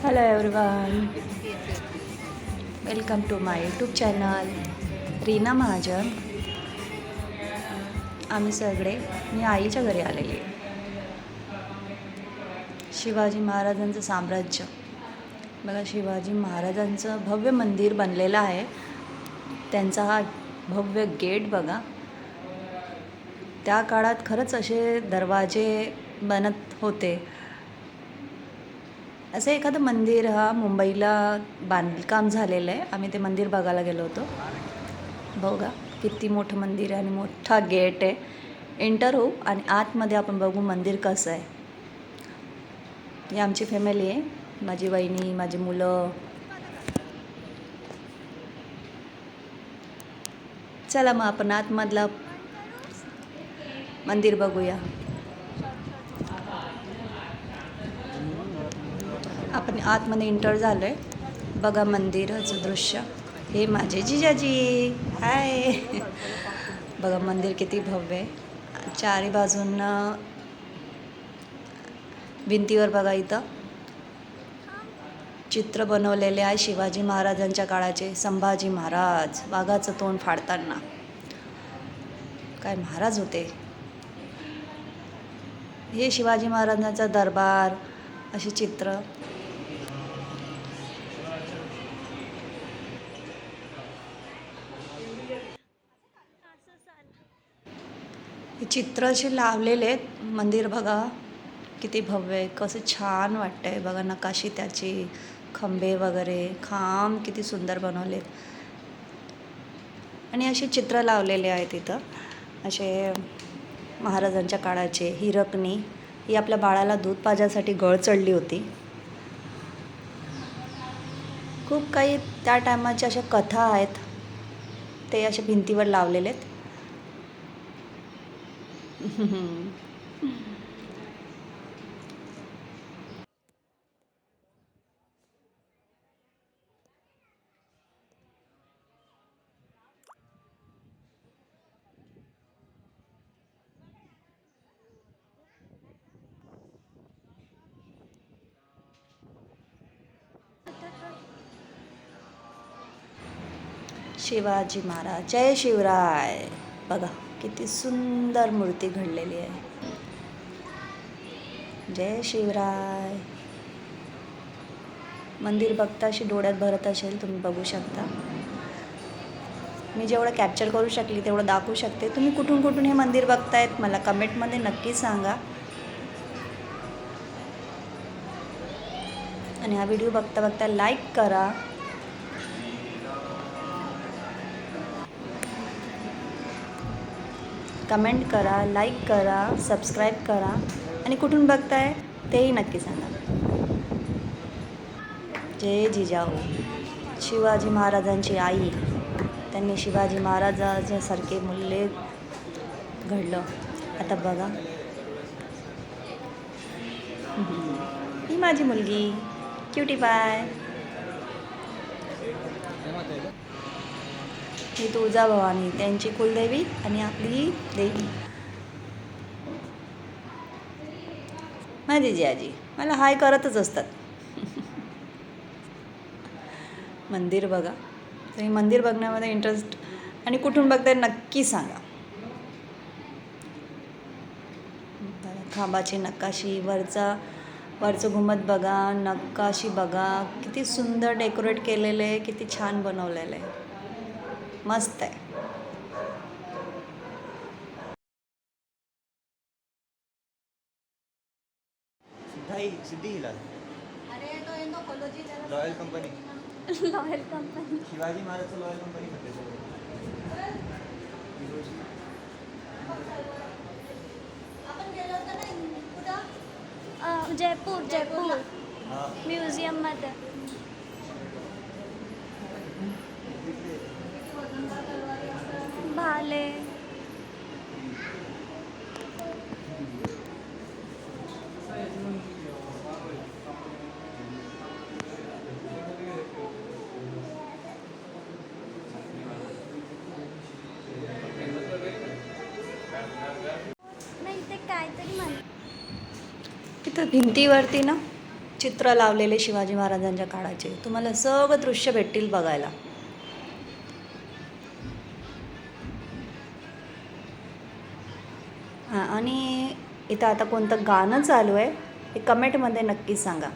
Hello everyone, welcome to my YouTube channel Reena Mahajan. आम्ही सगळे मी आईच्या घरी आलेले. शिवाजी महाराजांचं साम्राज्य बघा, शिवाजी महाराजांचं भव्य मंदिर बनलेलं आहे. त्यांचा हा भव्य गेट बघा. त्या काळात खरंच असे दरवाजे बनत होते. असं एखादं मंदिर हा मुंबईला बांधकाम झालेलं आहे. आम्ही ते मंदिर बघायला गेलो होतो. बघा किती मोठं मंदिर आहे आणि मोठा गेट आहे. एंटर होऊ आणि आतमध्ये आपण बघू मंदिर कसं आहे. ही आमची फॅमिली आहे, माझी वहिनी, माझी मुलं. चला मग आपण आतमधला मंदिर बघूया. आपण आतमध्ये एंटर झालो आहे. बघा मंदिराचं दृश्य. हे माझे जिजाजी, हाय. बघा मंदिर किती भव्य आहे. चारी बाजूंना भिंतीवर बघा इथं चित्र बनवलेले आहे शिवाजी महाराजांच्या काळाचे. संभाजी महाराज वाघाचं तोंड फाडताना, काय महाराज होते. हे शिवाजी महाराजांचा दरबार, असे चित्र. हे चित्र असे लावलेले आहेत. मंदिर बघा किती भव्य आहे, कसं छान वाटतंय बघा. नकाशी त्याची, खंबे वगैरे, खांब किती सुंदर बनवलेत आणि असे चित्र लावलेले आहेत इथं. असे महाराजांच्या काळाचे. हिरकणी ही आपल्या बाळाला दूध पाजासाठी गळ चढली होती. खूप काही त्या टायमाच्या अशा कथा आहेत, ते अशा भिंतीवर लावलेले आहेत. शिवाजी महाराज, जय शिवराय. बघा किती सुंदर मूर्ती घडलेली आहे. जय शिवराय. मंदिर बघता अशी डोळ्यात भरत असेल, तुम्ही बघू शकता. मी जेवढं कॅप्चर करू शकली तेवढं दाखवू शकते. तुम्ही कुठून कुठून हे मंदिर बघतायत मला कमेंटमध्ये नक्की सांगा. आणि हा व्हिडिओ बघता बघता लाईक करा. कमेंट करा, लाईक करा, सबस्क्राईब करा आणि कुठून बघताय तेही नक्की सांगा. जय जिजाऊ. शिवाजी महाराजांची आई, त्यांनी शिवाजी महाराजांसारखे मूल्य घडलं. आता बघा, ही माझी मुलगी क्युटी पाय. ही तुळजाभवानी, त्यांची कुलदेवी आणि आपली देवी. माझी जिजाजी मला हाय करतच असतात. मंदिर बघा. तुम्ही मंदिर बघण्यामध्ये इंटरेस्ट आणि कुठून बघताय नक्की सांगा. खांबाची नकाशी, वरचं घुमत बघा, नकाशी बघा, किती सुंदर डेकोरेट केलेलं आहे, किती छान बनवलेलं आहे, मस्त आहे. Siddhi Hilal. Loyal company. Loyal company. Shivaji महाराजचं लॉयल कंपनी करते. जयपूर म्युझियममध्ये. भाले. इथं भिंतीवरती ना चित्र लावलेले शिवाजी महाराजांच्या काळाचे तुम्हाला सगळं दृश्य भेटतील बघायला. हां, आणि इथं आता कोणतं गाणं चालू आहे हे कमेंटमध्ये नक्की सांगा.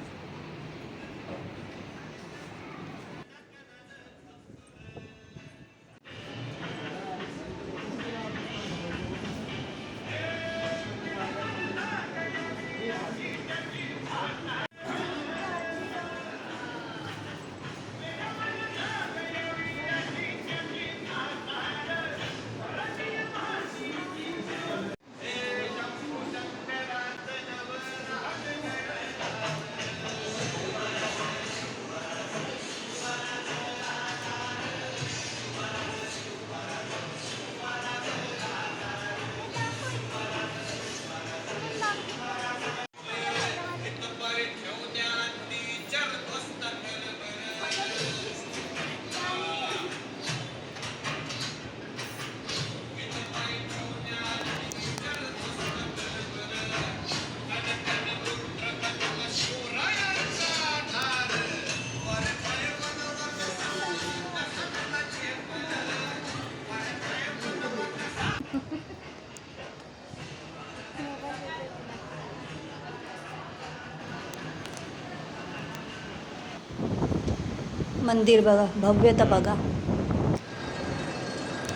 मंदिर बघा, भव्यता बघा.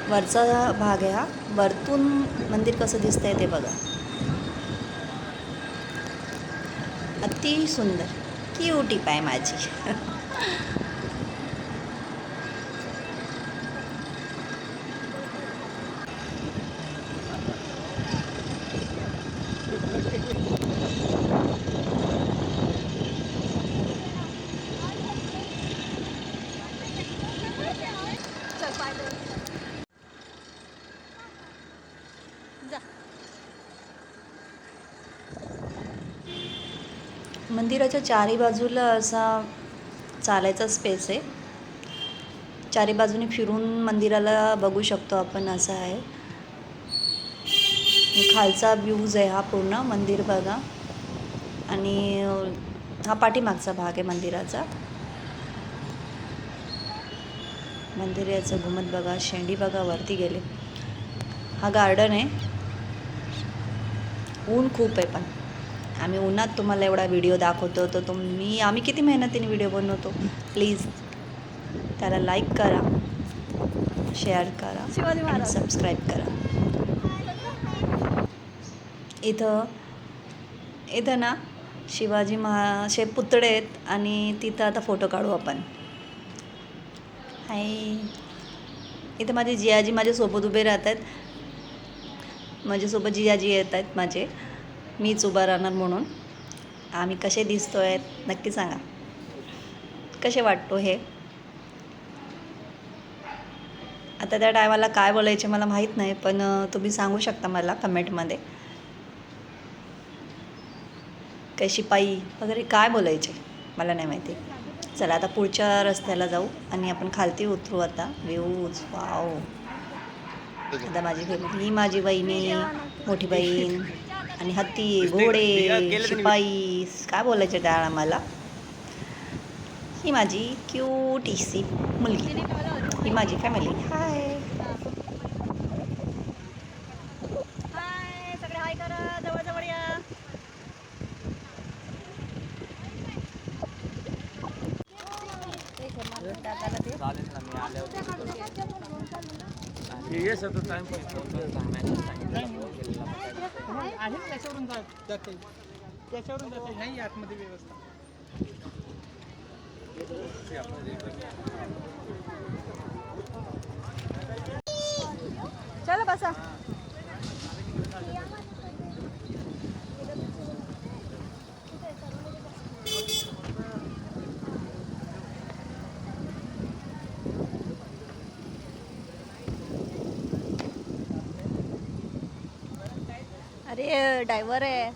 वरचा भाग आहे हा. वरतून मंदिर कसं दिसतंय ते बघा. अति सुंदर क्यूटी पाय माझी. मंदिराच्या चारी बाजूला असा चालायचा स्पेस आहे. चारी बाजूने फिरून मंदिराला बघू शकतो आपण, असं आहे. खालचा व्ह्यूज आहे हा पूर्ण मंदिर बघा. आणि हा पाठीमागचा भाग आहे मंदिराचा. मंदिराचं घुमत बघा, शेंडी बघा वरती गेले. हा गार्डन आहे. ऊन खूप आहे पण आम्ही उन्हात तुम्हाला एवढा व्हिडिओ दाखवतो तर आम्ही किती मेहनतीने व्हिडिओ बनवतो. प्लीज त्याला लाईक करा, शेअर करा आणि सबस्क्राईब करा. इथं ना शिवाजी महाशे पुतळे आहेत आणि तिथं आता फोटो काढू आपण. हाय, इथं माझे जियाजी माझ्यासोबत उभे राहत आहेत. माझ्यासोबत जियाजी येत आहेत माझे. मीच उभा राहणार म्हणून. आम्ही कसे दिसतो आहेत नक्की सांगा, कसे वाटतो हे. आता त्या टायमाला काय बोलायचे मला माहीत नाही, पण तुम्ही सांगू शकता मला कमेंटमध्ये. काही शिपाई वगैरे काय बोलायचे मला नाही माहिती. चला आता पुढच्या रस्त्याला जाऊ आणि आपण खालती उतरू आता. Views wow. आता माझी ही माझी वहिनी, मोठी बहीण आणि हत्ती, घोडे, शिपाई काय बोलायचे त्या आम्हाला. ही माझी क्यूटीसी मुलगी, ही माझी फॅमिली. हाय हाय सगळे हाय करा, जवळ या. त्याच्यावरून जाते नाही आतमध्ये व्यवस्था. चला बसा. अरे ड्रायव्हर आहे.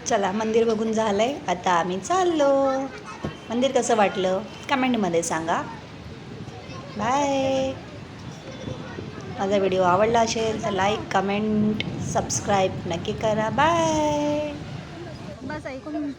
चला मंदिर बघून झालंय, आता आम्ही चाललो. मंदिर कसं वाटलं कमेंटमध्ये सांगा. बाय. माझा व्हिडिओ आवडला असेल तर लाईक कमेंट सबस्क्राईब नक्की करा. बाय. बस ऐकून